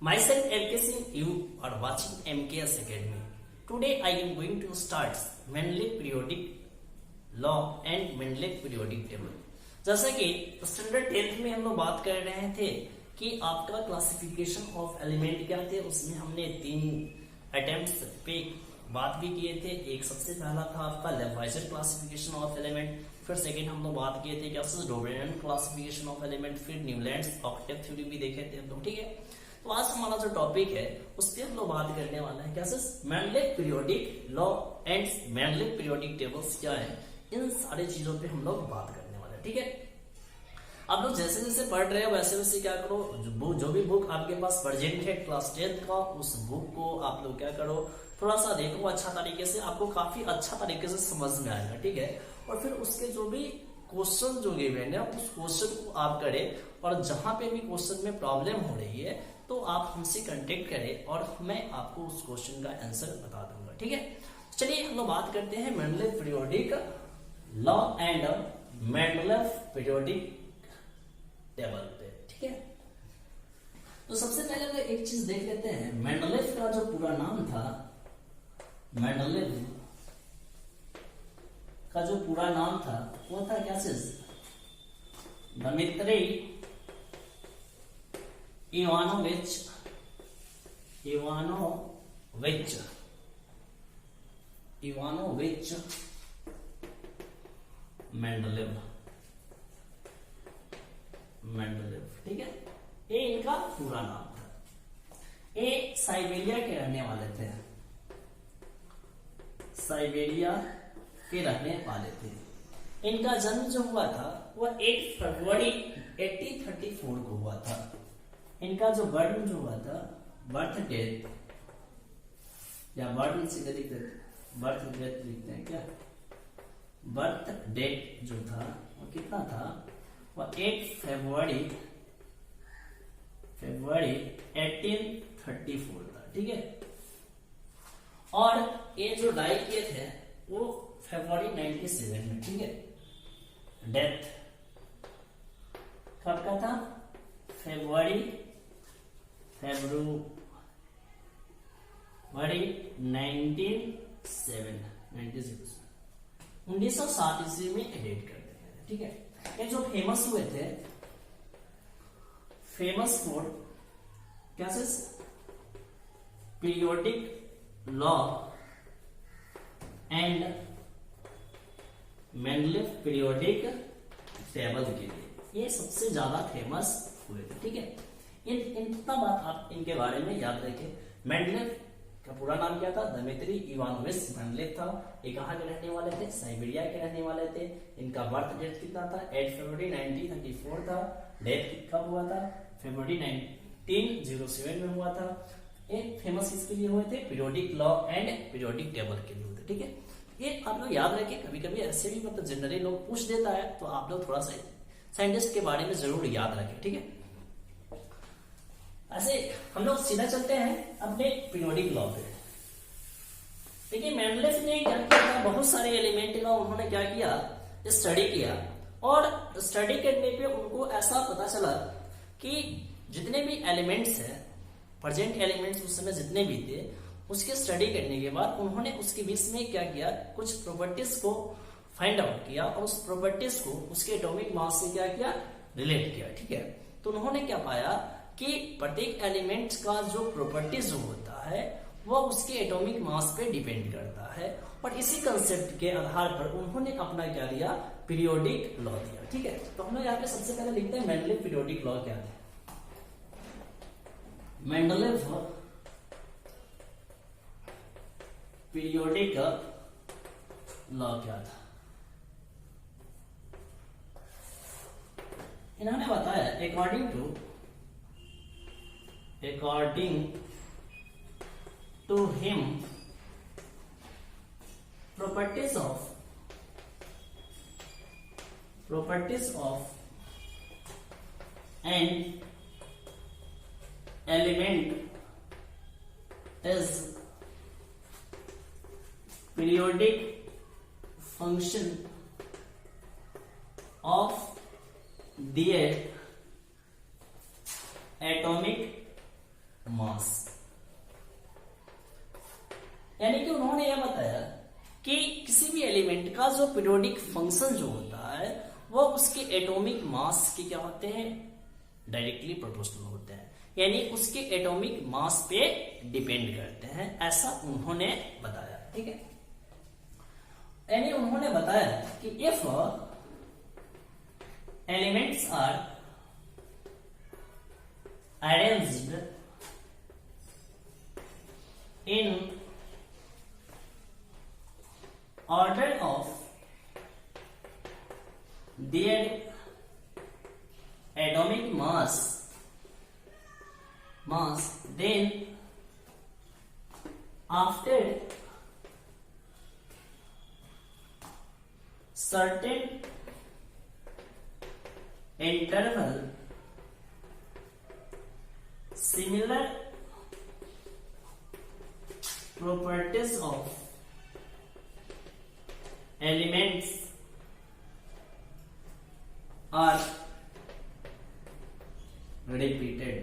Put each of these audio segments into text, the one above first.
Myself MK Singh, you are watching MKS Academy. Today I am going to start Mendeleev periodic law and Mendeleev periodic table. जैसा कि standard 10th में हम लोग बात कर रहे थे कि आपका क्लासिफिकेशन ऑफ एलिमेंट क्या थे, उसमें हमने 3 अटेम्प्ट्स पे बात भी किए थे। एक सबसे पहला था आपका लेवाइजर क्लासिफिकेशन ऑफ एलिमेंट, फिर सेकंड हम लोग बात किए थे क्या डोबेरियन क्लासिफिकेशन ऑफ एलिमेंट, फिर न्यूलैंड्स ऑक्टेव थ्योरी भी देखे थे हम लोग। ठीक है, तो आज हमारा जो टॉपिक है उस पर हम लोग बात करने वाला है क्या Mendeleev periodic law and Mendeleev periodic tables क्या है, इन सारी चीजों पे हम लोग बात करने वाले हैं। ठीक है, आप लोग जैसे जैसे पढ़ रहे हो वैसे वैसे क्या करो, जो भी बुक आपके पास प्रेजेंट है क्लास 10th का, उस बुक को आप लोग क्या करो, थोड़ा सा देखो अच्छा तरीके से, आपको काफी अच्छा तरीके से समझ में आएगा। ठीक है, और फिर उसके जो भी क्वेश्चन जो गिवन है उस क्वेश्चन को आप करें, और जहां पे भी क्वेश्चन में प्रॉब्लम हो रही है तो आप हमसे कांटेक्ट करें और मैं आपको उस क्वेश्चन का आंसर बता दूंगा। ठीक है, चलिए हम लोग बात करते हैं Mendeleev periodic law and Mendeleev periodic table पे। ठीक है, तो सबसे पहले एक चीज देख लेते हैं, मेंडलेव का जो पूरा नाम था, मेंडलेव का जो पूरा नाम था वो था क्या चीज, दमित्री इवानोविच मेंडलेव। ठीक है, ये इनका पूरा नाम था। ये साइबेरिया के रहने वाले थे, साइबेरिया के रहने वाले थे। इनका जन्म जो हुआ था वह 8 फरवरी 1834 को हुआ था। इनका जो बर्थ जो हुआ था, बर्थ डेट या बर्थ सीधे लिखते, बर्थ डेट लिखते हैं क्या, बर्थ डेट जो था वो कितना था, वह 8 फरवरी 1834 था। ठीक है, और ये जो डाई किए थे वो फरवरी 97 में। ठीक है, डेथ कब का था, फरवरी 1907 ईस्वी में एडिट कर दिया। ठीक है, ये जो फेमस हुए थे, फेमस फॉर क्या periodic law and Mendeleev periodic table के लिए ये सबसे ज्यादा फेमस हुए थे। ठीक है, इतना बात आप इनके बारे में याद रखें। मेंडलेव का पूरा नाम क्या था, दमित्री इवानोविच मेंडलेव था। ये कहाँ के रहने वाले थे, साइबेरिया के रहने वाले थे। इनका बर्थ डेट कितना था, 8 फरवरी 1934 था। डेथ कब हुआ था, फरवरी 1907 में हुआ था। ये फेमस इसके लिए हुए थे, periodic law and periodic table के लिए होते। ठीक है, ये आप लोग याद रखें, कभी कभी ऐसे भी मतलब जनरली लोग पूछ देता है, तो आप लोग थोड़ा सा साइंटिस्ट के बारे में जरूर याद रखें। ठीक है, ऐसे हम लोग सीधा चलते हैं अपने पीरियोडिक लॉ पे। देखिए, मेंडलेव ने क्या किया था, बहुत सारे एलिमेंट का उन्होंने क्या किया, स्टडी किया, और स्टडी करने पे उनको ऐसा पता चला कि जितने भी एलिमेंट्स हैं, प्रेजेंट एलिमेंट्स उस समय जितने भी थे, उसके स्टडी करने के बाद उन्होंने उसके बीच में क्या किया, कुछ प्रॉपर्टीज को फाइंड आउट किया, और उस प्रॉपर्टीज को उसके एटॉमिक मास से क्या किया, रिलेट किया। ठीक है, तो उन्होंने क्या पाया कि प्रत्येक एलिमेंट का जो प्रॉपर्टीज जो होता है वह उसके एटॉमिक मास पे डिपेंड करता है, और इसी कंसेप्ट के आधार पर उन्होंने अपना क्या दिया, पीरियोडिक लॉ दिया। ठीक है, तो हम लोग यहाँ पे सबसे पहले लिखते हैं मेंडलेव पीरियोडिक लॉ क्या है। मेंडलेव पीरियोडिक लॉ क्या था, इन्होंने बताया according to him properties of an element is periodic function of their atomic मास। यानी कि उन्होंने यह बताया कि किसी भी एलिमेंट का जो पीरियोडिक फंक्शन जो होता है वो उसके एटॉमिक मास के क्या होते हैं, डायरेक्टली प्रोपोर्शनल होते हैं, यानी उसके एटॉमिक मास पे डिपेंड करते हैं, ऐसा उन्होंने बताया। ठीक है, यानी उन्होंने बताया कि if elements are arranged in order of their atomic mass, then after certain interval similar properties of elements are repeated।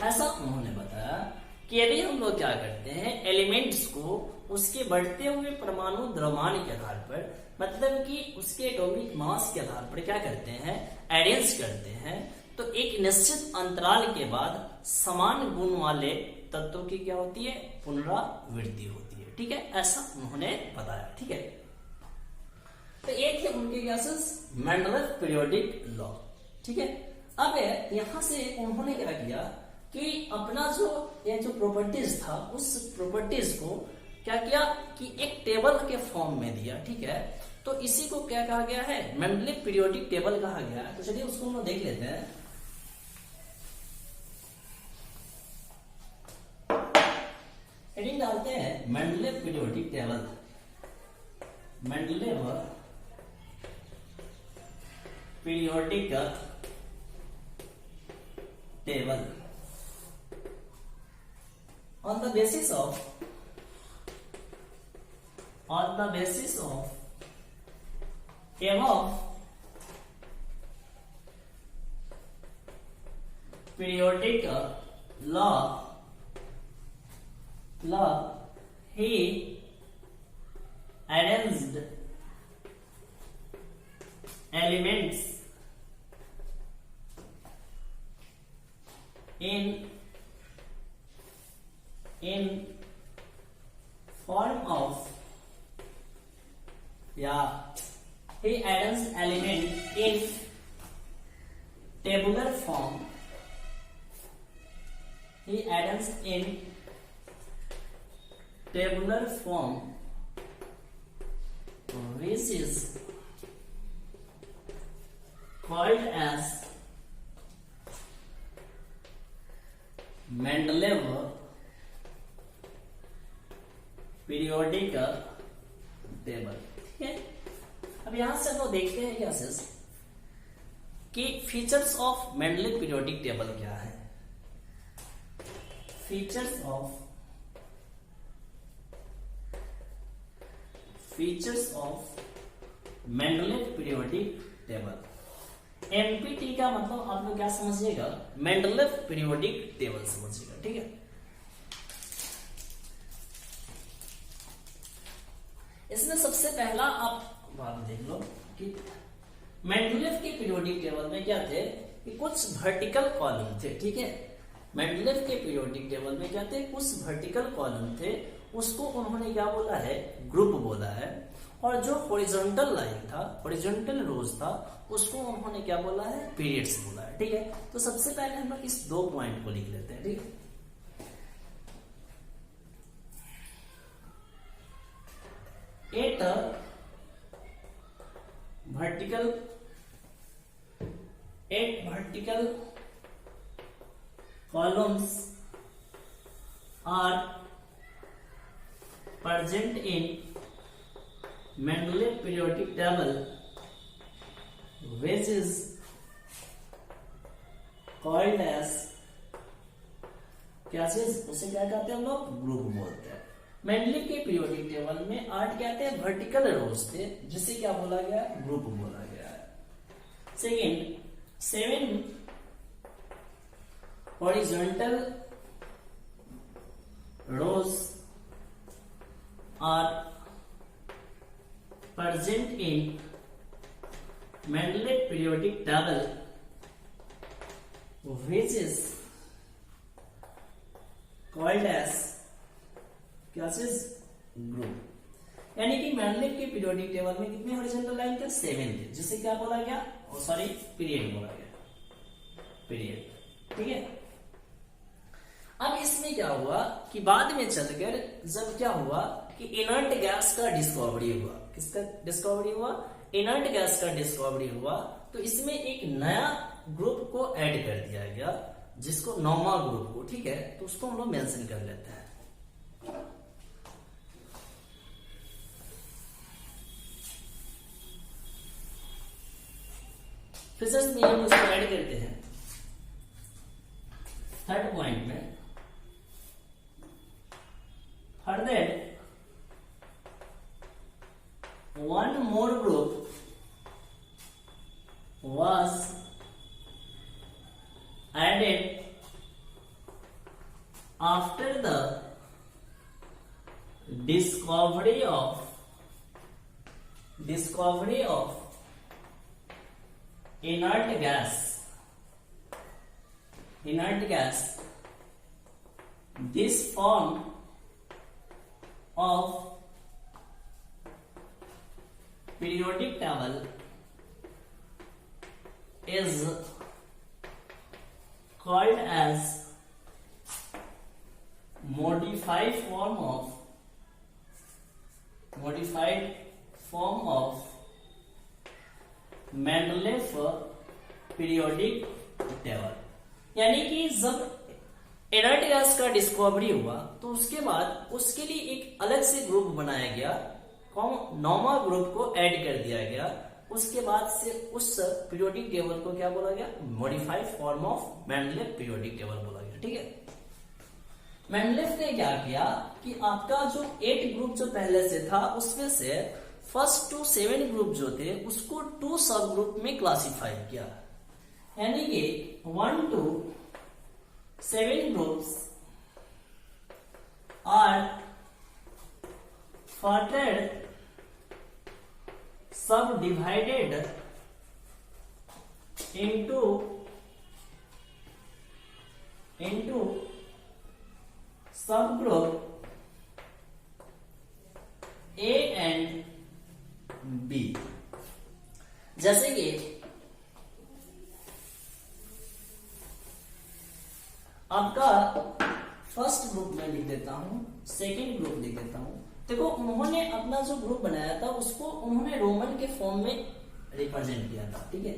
ऐसा उन्होंने बताया कि यदि हम लोग क्या करते हैं, एलिमेंट्स को उसके बढ़ते हुए परमाणु द्रव्यमान के आधार पर, मतलब कि उसके एटॉमिक मास के आधार पर क्या करते हैं, अरेंज करते हैं, तो एक निश्चित अंतराल के बाद समान गुण वाले तत्वों की क्या होती है, पुनरावृत्ति होती है। ठीक है, ऐसा उन्होंने बताया। ठीक है, तो एक है उनके गैसेस मेंडलेव पीरियोडिक लॉ। ठीक है, अब यहां से उन्होंने क्या किया कि अपना जो ये जो प्रॉपर्टीज था उस प्रॉपर्टीज को क्या किया कि एक टेबल के फॉर्म में दिया। ठीक है, तो इसी को क्या कहा गया है, मेंडलेव पीरियोडिक टेबल कहा गया है। तो चलिए उसको हम देख लेते हैं। हेडिंग डालते हैं Mendeleev periodic table, Mendeleev periodic table on the basis of above periodic law he arranged elements in form of he arranged element in tabular form, he arranged in tabular form which is called as Mendeleev periodic table. ठीक है, अब यहां से हम लोग देखते हैं क्या कि features of Mendeleev periodic table क्या है। Features of Mendeleev periodic table. Empty का मतलब आप लोग क्या समझिएगा, मेंडलेव पीरियोडिक टेबल समझिएगा। ठीक है, इसमें सबसे पहला आप बात देख लो कि मेंडलेव के पीरियोडिक टेबल में क्या थे कि कुछ वर्टिकल कॉलम थे। ठीक है, मेंडलेव के पीरियोडिक टेबल में क्या थे, कुछ वर्टिकल कॉलम थे, उसको उन्होंने क्या बोला है, ग्रुप बोला है। और जो हॉरिजॉन्टल लाइन था, हॉरिजॉन्टल रोज था, उसको उन्होंने क्या बोला है, पीरियड्स बोला है। ठीक है, तो सबसे पहले हम लोग इस 2 पॉइंट को लिख लेते हैं। ठीक है, eight vertical columns are present in Mendeleev periodic table, which is called as क्या चीज, उसे क्या कहते हैं हम लोग, ग्रुप बोलते हैं। मेंडलेव के पीरियोडिक टेबल में 8 क्या थे, वर्टिकल रोज थे, जिसे क्या बोला गया, ग्रुप बोला गया है। Second, 7 horizontal rows are present in Mendeleev periodic table which is called as group. यानी कि मेंडलेव के पीरियोडिक टेबल में कितने हॉरिजॉन्टल लाइन थे? 7 थे, जिसे क्या बोला गया? सॉरी, पीरियड बोला गया, पीरियड। ठीक है। अब इसमें क्या हुआ कि बाद में चलकर जब क्या हुआ कि इनर्ट गैस का डिस्कवरी हुआ। किसका डिस्कवरी हुआ? इनर्ट गैस का डिस्कवरी हुआ। तो इसमें एक नया ग्रुप को ऐड कर दिया गया, जिसको नॉर्मा ग्रुप को। ठीक है, तो उसको हम लोग मेंशन कर लेते हैं। फिजिक्स में हम उसको ऐड करते हैं थर्ड पॉइंट में। Further one more group was added after the discovery of inert gas. This form of periodic table is called as modified form of Mendeleev periodic table। यानी कि जब इनर्ट गैस का discovery हुआ तो उसके बाद उसके लिए एक अलग से ग्रुप बनाया गया, नॉर्मा ग्रुप को ऐड कर दिया गया। उसके बाद से उस पीरियोडिक टेबल को क्या बोला गया? Modified form of Mendeleev periodic table बोला गया। ठीक है। मेंडलेव ने क्या किया कि आपका जो 8 ग्रुप जो पहले से था उसमें से फर्स्ट टू 7 ग्रुप जो थे उसको 2 सब ग्रुप में क्लासिफाई किया। यानी कि 1 to 7 groups are further subdivided into subgroup A and B। जैसे कि आपका फर्स्ट ग्रुप में लिख देता हूं, सेकेंड ग्रुप लिख देता हूं। देखो, उन्होंने अपना जो ग्रुप बनाया था उसको उन्होंने रोमन के फॉर्म में रिप्रेजेंट किया था। ठीक है,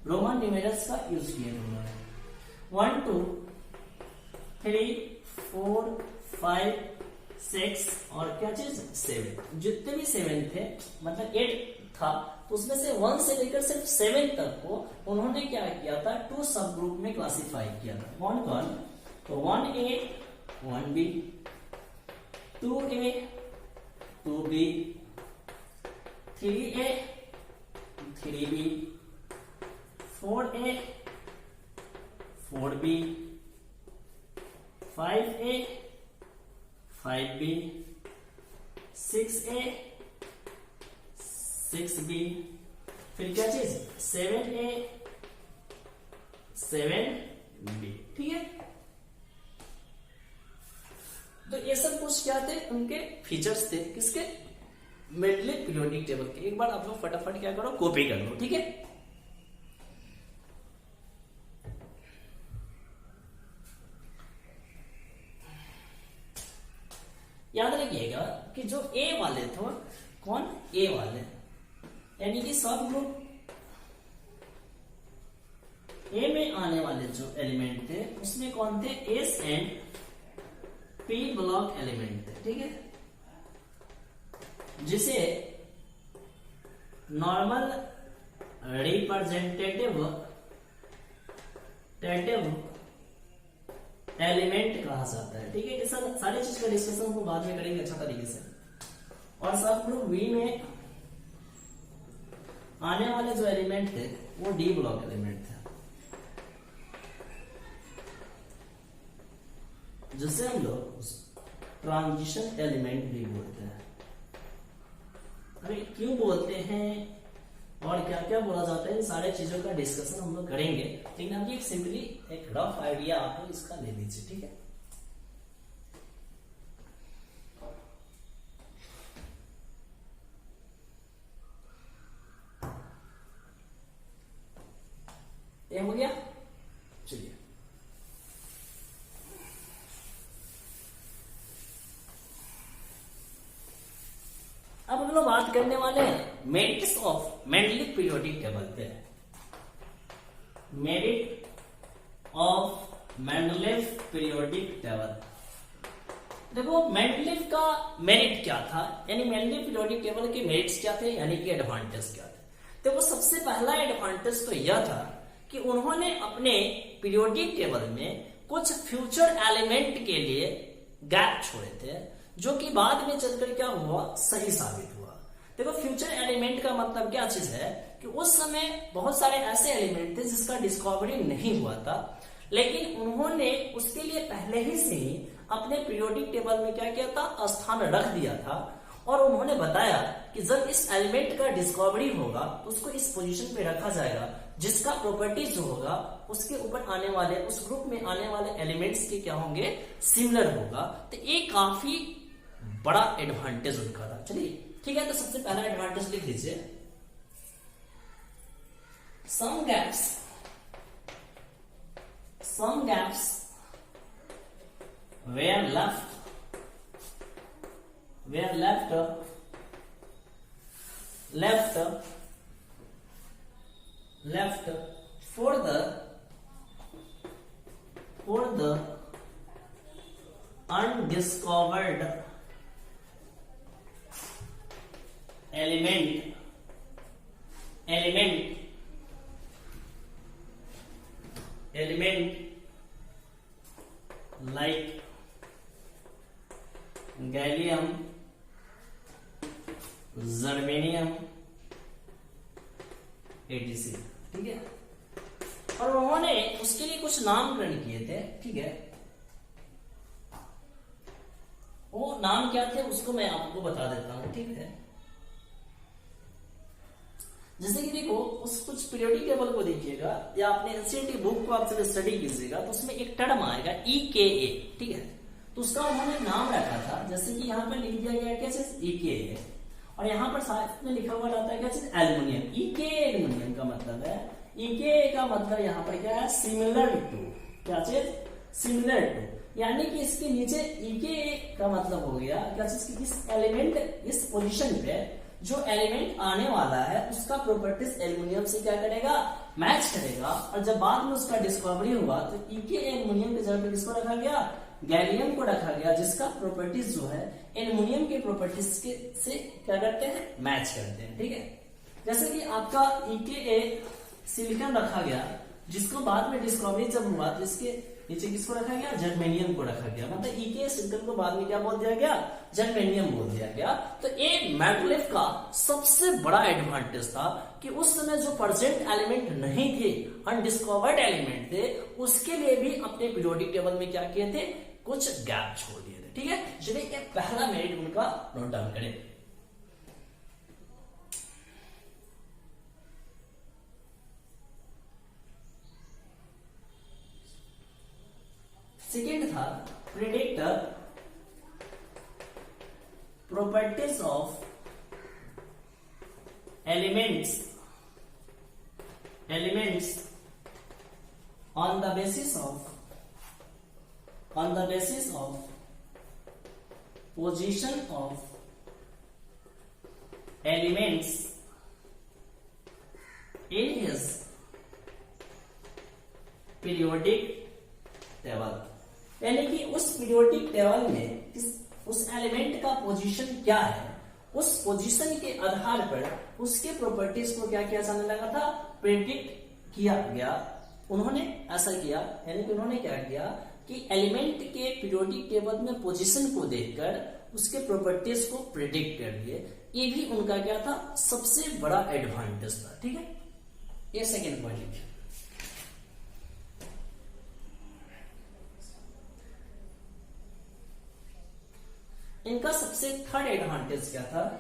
रोमन न्यूमेरल्स का यूज किया था उन्होंने। 1 2 3 4 5 6 और क्या चीज 7, जितने भी 7 थे, मतलब 8 था, तो उसमें से 1 से लेकर सिर्फ 7 तक को उन्होंने क्या किया था? 2 सब ग्रुप में क्लासिफाई किया था। कौन कौन? तो 1A 1B, 2A 2B, 3A 3B, 4A 4B, 5A 5B, 6A 6B, फिर क्या चीज 7A 7B। ठीक है, तो ये सब कुछ क्या थे? उनके फीचर्स थे। किसके? मेंडलेव पीरियोडिक टेबल के। एक बार आप लोग फटाफट क्या करो? कॉपी कर लो। ठीक है, याद रखिएगा कि जो ए वाले थे, कौन? ए वाले, यानी कि सब ग्रुप ए में आने वाले जो एलिमेंट थे उसमें कौन थे? S and P block element थे। ठीक है, जिसे नॉर्मल रिप्रेजेंटेटिव एलिमेंट कहा जाता है। ठीक है, ये सारी चीज का डिस्कशन हम बाद में करेंगे अच्छा तरीके से। और सब ग्रुप बी में आने वाले जो एलिमेंट थे वो डी ब्लॉक एलिमेंट थे। जिसे हम लोग ट्रांजिशन एलिमेंट भी बोलते हैं। अरे क्यों बोलते हैं और क्या क्या बोला जाता है, इन सारे चीजों का डिस्कशन हम लोग करेंगे, लेकिन अभी एक सिंपली एक रफ आइडिया आप लोग इसका ले लीजिए, ठीक है। ये हो गया, चलिए अब हम लोग बात करने वाले हैं merits of Mendeleev periodic table पे। Merit of Mendeleev periodic table. देखो मेंडलीव का मेरिट क्या था, यानी मेंडलीव पीरियोडिक टेबल के मेरिट्स क्या थे, यानी कि एडवांटेज क्या थे। देखो सबसे पहला एडवांटेज तो यह था कि उन्होंने अपने पीरियोडिक टेबल में कुछ फ्यूचर एलिमेंट के लिए गैप छोड़े थे, जो कि बाद में चलकर क्या हुआ, सही साबित हुआ। देखो फ्यूचर एलिमेंट का मतलब क्या चीज है कि उस समय बहुत सारे ऐसे एलिमेंट थे जिसका डिस्कवरी नहीं हुआ था, लेकिन उन्होंने उसके लिए पहले ही से ही अपने पीरियोडिक टेबल में क्या किया था, स्थान रख दिया था, और उन्होंने बताया कि जब इस एलिमेंट का डिस्कवरी होगा तो उसको इस पोजीशन पे रखा जाएगा जिसका प्रॉपर्टीज जो होगा उसके ऊपर आने वाले, उस ग्रुप में आने वाले एलिमेंट्स के क्या होंगे, सिमिलर होगा। तो ये काफी बड़ा एडवांटेज उनका था। चलिए ठीक है, तो सबसे पहला एडवांटेज लिख लीजिए, some gaps were left for the undiscovered element like gallium, germanium, etc, ठीक है। और उन्होंने उसके लिए कुछ नामकरण किए थे, ठीक है। वो नाम क्या थे उसको मैं आपको बता देता हूं, ठीक है। जैसे कि देखो उस कुछ पीरियोडिक टेबल को देखिएगा या अपने एनसीईआरटी बुक को आप जब स्टडी कीजिएगा तो उसमें एक टर्म आएगा EKA, ठीक है। तो उसका उन्होंने नाम रखा था, जैसे कि यहाँ पर लिख दिया गया क्या चीज, EKA, और यहाँ पर साथ में लिखा हुआ रहता है क्या चीज, एल्युमिनियम। EKA एल्युमिनियम का मतलब है, EKA का मतलब यहाँ पर क्या है, सिमिलर टू, क्या चीज, सिमिलर टू, यानी कि इसके नीचे EKA का मतलब हो गया क्या चीज की, इस एलिमेंट, इस पोजीशन पे जो एलिमेंट आने वाला है उसका प्रॉपर्टीज एल्युमिनियम से क्या करेगा, मैच करेगा। और जब बाद में उसका डिस्कवरी हुआ तो EKA एल्युमिनियम के जगह पे किसको रखा गया, गैलियम को रखा गया, जिसका प्रॉपर्टीज जो है एल्युमिनियम के प्रॉपर्टीज के से क्या करते हैं, मैच करते हैं, ठीक है। जैसे कि आपका EKA सिलिकॉन रखा गया, जिसको बाद में डिस्कवरी जब हुआ तो इसके नीचे किसको रखा गया, जर्मेनियम को रखा गया। मतलब EKA सिलिकॉन को बाद में क्या बोल दिया गया, जर्मेनियम बोल दिया गया। तो ये मेंडलीव का सबसे बड़ा एडवांटेज था कि उस समय जो प्रेजेंट एलिमेंट नहीं थे, अनडिस्कवर्ड एलिमेंट थे, उसके लिए भी अपने पीरियोडिक टेबल में क्या किए थे, कुछ गैप छोड़ दिए थे, ठीक है। चलिए ये पहला मेरिट उनका नोट डाउन करें। सेकेंड था predictor properties of elements on the basis of position of elements in his periodic table, यानी कि उस पीरियोडिक टेबल में उस एलिमेंट का पोजीशन क्या है, उस पोजीशन के आधार पर उसके प्रॉपर्टीज को क्या किया जाने लगा था, प्रेडिक्ट किया गया। उन्होंने ऐसा किया, यानी कि उन्होंने क्या किया कि एलिमेंट के पीरियोडिक टेबल में पोजीशन को देखकर उसके प्रॉपर्टीज को प्रेडिक्ट कर लिए। ये भी उनका क्या था, सबसे बड़ा एडवांटेज था, ठीक है। ये सेकेंड पॉइंट लिखिए। इनका सबसे थर्ड एडवांटेज क्या था,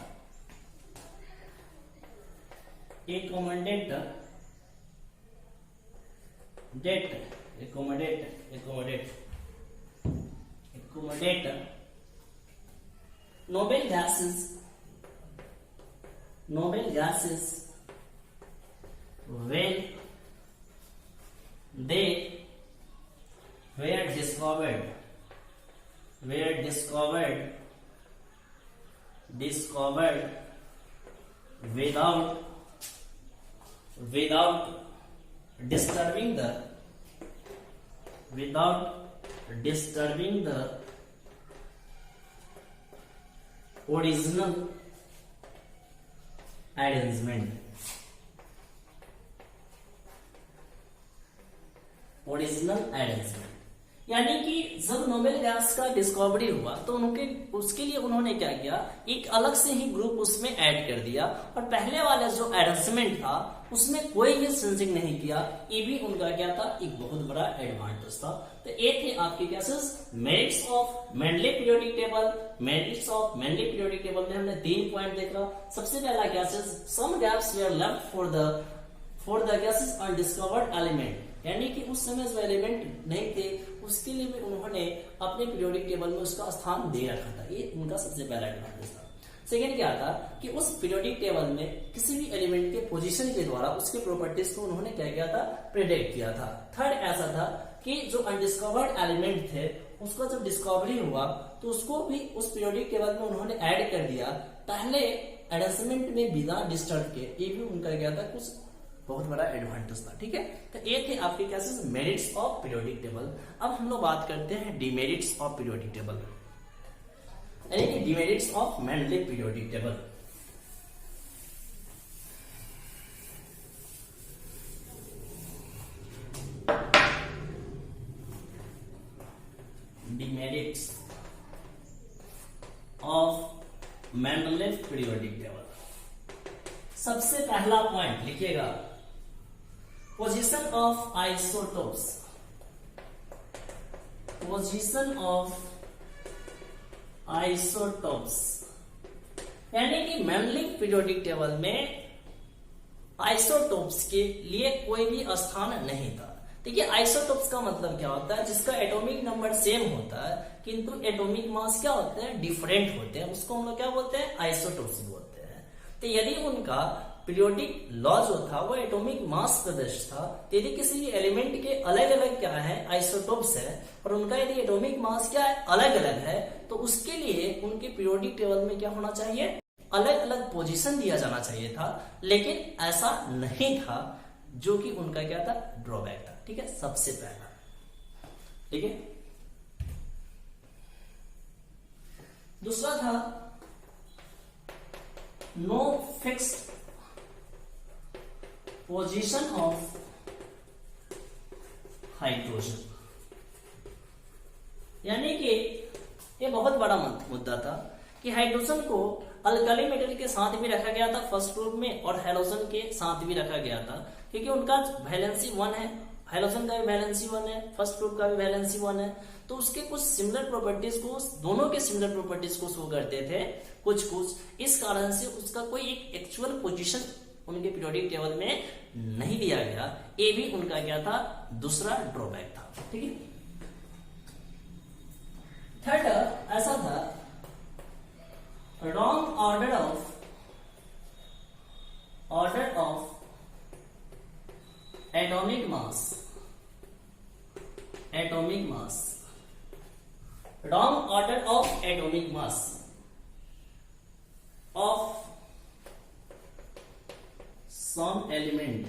accommodate noble gases when they were discovered without disturbing the original arrangement. यानी कि जब नोबेल गैस का डिस्कवरी हुआ तो उसके लिए उन्होंने क्या किया, एक अलग से ही ग्रुप उसमें ऐड कर दिया और पहले वाला जो अरेंजमेंट था उसमें कोई भी चेंजिंग नहीं किया। ये भी उनका क्या था, एक बहुत बड़ा एडवांटेज था। तो ये थे आपके cases merits of Mendeleev periodic table. Merits of Mendeleev periodic table में हमने 3 पॉइंट देखा। सबसे पहला gases, some gaps were left for the gases undiscovered element, यानी कि उस समय जो एलिमेंट नहीं थे उसके लिए भी उन्होंने अपने पीरियोडिक टेबल में उसका स्थान दे रखा था। ये उनका सबसे पहला एडवांटेज था। सेकेंड क्या था कि उस पीरियोडिक टेबल में किसी भी एलिमेंट के पोजीशन के द्वारा उसके प्रॉपर्टीज को उन्होंने क्या किया था, प्रेडिक्ट किया था। थर्ड ऐसा था कि जो अनडिस्कवर्ड एलिमेंट थे उसका जब डिस्कवरी हुआ तो उसको भी उस पीरियोडिक टेबल में उन्होंने ऐड कर दिया पहले अरेंजमेंट में बिना डिस्टर्ब के। ये भी उनका क्या था, कुछ बहुत बड़ा एडवांटेज था। ठीक है, तो ये थे आपके कैसे मेरिट्स ऑफ पीरियोडिक टेबल। अब हम लोग बात करते हैं डिमेरिट्स ऑफ पीरियोडिक टेबल, यानी कि demerits of Mendeleev periodic table. Demerits of Mendeleev periodic table. सबसे पहला पॉइंट लिखिएगा, position of isotopes. Position of isotopes, यानी कि मेंडले पीरियोडिक टेबल में आइसोटोप्स के लिए कोई भी स्थान नहीं था। देखिए आइसोटोप्स का मतलब क्या होता है, जिसका एटॉमिक नंबर सेम होता है किंतु एटॉमिक मास क्या होते हैं, डिफरेंट होते हैं, उसको हम लोग क्या बोलते हैं, आइसोटोप्स बोलते हैं। तो यदि उनका पीरियोडिक लॉ जो था वो एटॉमिक मास प्रदर्श था, तो यदि किसी भी एलिमेंट के अलग अलग क्या है, आइसोटोप्स है, और उनका यदि एटॉमिक मास क्या है, अलग अलग है, तो उसके लिए उनके पीरियोडिक टेबल में क्या होना चाहिए, अलग अलग पोजीशन दिया जाना चाहिए था। लेकिन ऐसा नहीं था, जो कि उनका क्या था, ड्रॉबैक था। ठीक है, सबसे पहला। ठीक है, दूसरा था no fixed position of hydrogen, यानी कि ये बहुत बड़ा मुद्दा था कि हाइड्रोजन को अल्कली मेटल के साथ भी रखा गया था फर्स्ट ग्रुप में, और हैलोजन के साथ भी रखा गया था, क्योंकि उनका वैलेंसी 1 है, हैलोजन का भी वैलेंसी 1 है, फर्स्ट ग्रुप का भी वैलेंसी 1 है, तो उसके कुछ सिमिलर प्रॉपर्टीज को, दोनों के सिमिलर प्रॉपर्टीज को शो करते थे कुछ। इस कारण से उसका कोई एक एक्चुअल पोजीशन उनके पीरियोडिक टेबल में नहीं दिया गया। ये भी उनका क्या था, दूसरा ड्रॉबैक था। ठीक है, थर्ड ऐसा था wrong order of atomic mass, wrong order of atomic mass of some element,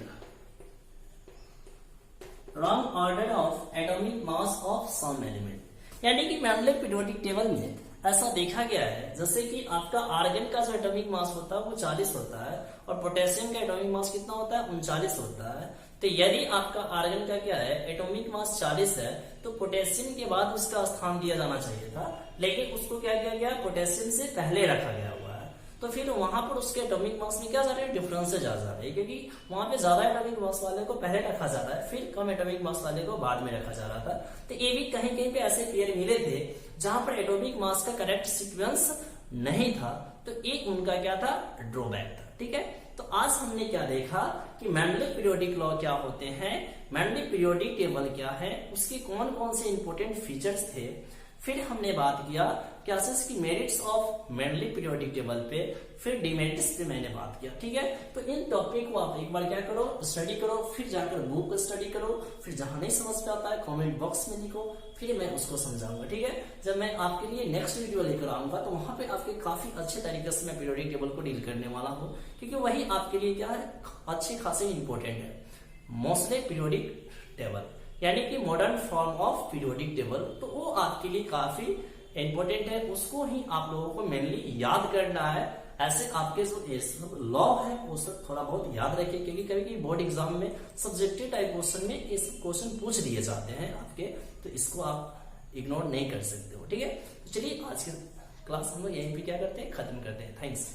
wrong order of atomic mass of some element, यानी कि मेंडले पीरियोडिक टेबल में ऐसा देखा गया है, जैसे कि आपका आर्गन का जो एटॉमिक मास होता है वो 40 होता है और पोटेशियम का एटॉमिक मास कितना होता है, 39 होता है। तो यदि आपका आर्गन का क्या है, एटॉमिक मास 40 है, तो पोटेशियम के बाद उसका स्थान दिया जाना चाहिए था, लेकिन उसको क्या किया गया, पोटेशियम से पहले रखा गया हुआ है। तो फिर वहां पर उसके एटॉमिक मास में क्या जा रहा है, डिफरेंसेज आ जा रहा है, क्योंकि वहां पे ज्यादा एटॉमिक मास वाले को पहले रखा जा रहा है, फिर कम एटॉमिक मास वाले को बाद में रखा जा रहा था। तो ये भी कहीं कहीं पे ऐसे पेयर मिले थे जहां पर एटॉमिक मास का करेक्ट सीक्वेंस नहीं था, तो एक उनका क्या था, ड्रॉबैक था। ठीक है, तो आज हमने क्या देखा कि मेंडलीव पीरियोडिक लॉ क्या होते हैं, मेंडलीव पीरियोडिक टेबल क्या है, उसके कौन कौन से इंपॉर्टेंट फीचर्स थे। फिर हमने बात किया क्लासेस की merits of Mendeleev periodic table पे, फिर डिमेरिट्स पे मैंने बात किया। ठीक है, तो इन टॉपिक को आप एक बार क्या करो, स्टडी करो, फिर जाकर बुक को स्टडी करो, फिर जहां नहीं समझ में आता है कमेंट बॉक्स में लिखो, फिर मैं उसको समझाऊंगा। ठीक है, जब मैं आपके लिए नेक्स्ट वीडियो लेकर आऊंगा तो वहां पे आपके काफी अच्छे तरीके से मैं पीरियोडिक टेबल को डील करने वाला हूँ, क्योंकि वही आपके लिए क्या है, अच्छे खासे इंपॉर्टेंट है। मोस्टली पीरियोडिक टेबल यानी कि modern form of periodic table, तो वो आपके लिए काफी इंपॉर्टेंट है, उसको ही आप लोगों को मेनली याद करना है। ऐसे आपके जो लॉ है वो सब थोड़ा बहुत याद रखिए, क्योंकि कभी बोर्ड एग्जाम में सब्जेक्टिव टाइप क्वेश्चन में इस क्वेश्चन पूछ दिए जाते हैं आपके, तो इसको आप इग्नोर नहीं कर सकते हो। ठीक है, तो चलिए आज की क्लास हम लोग यहीं पे क्या करते हैं, खत्म करते हैं। थैंक्स।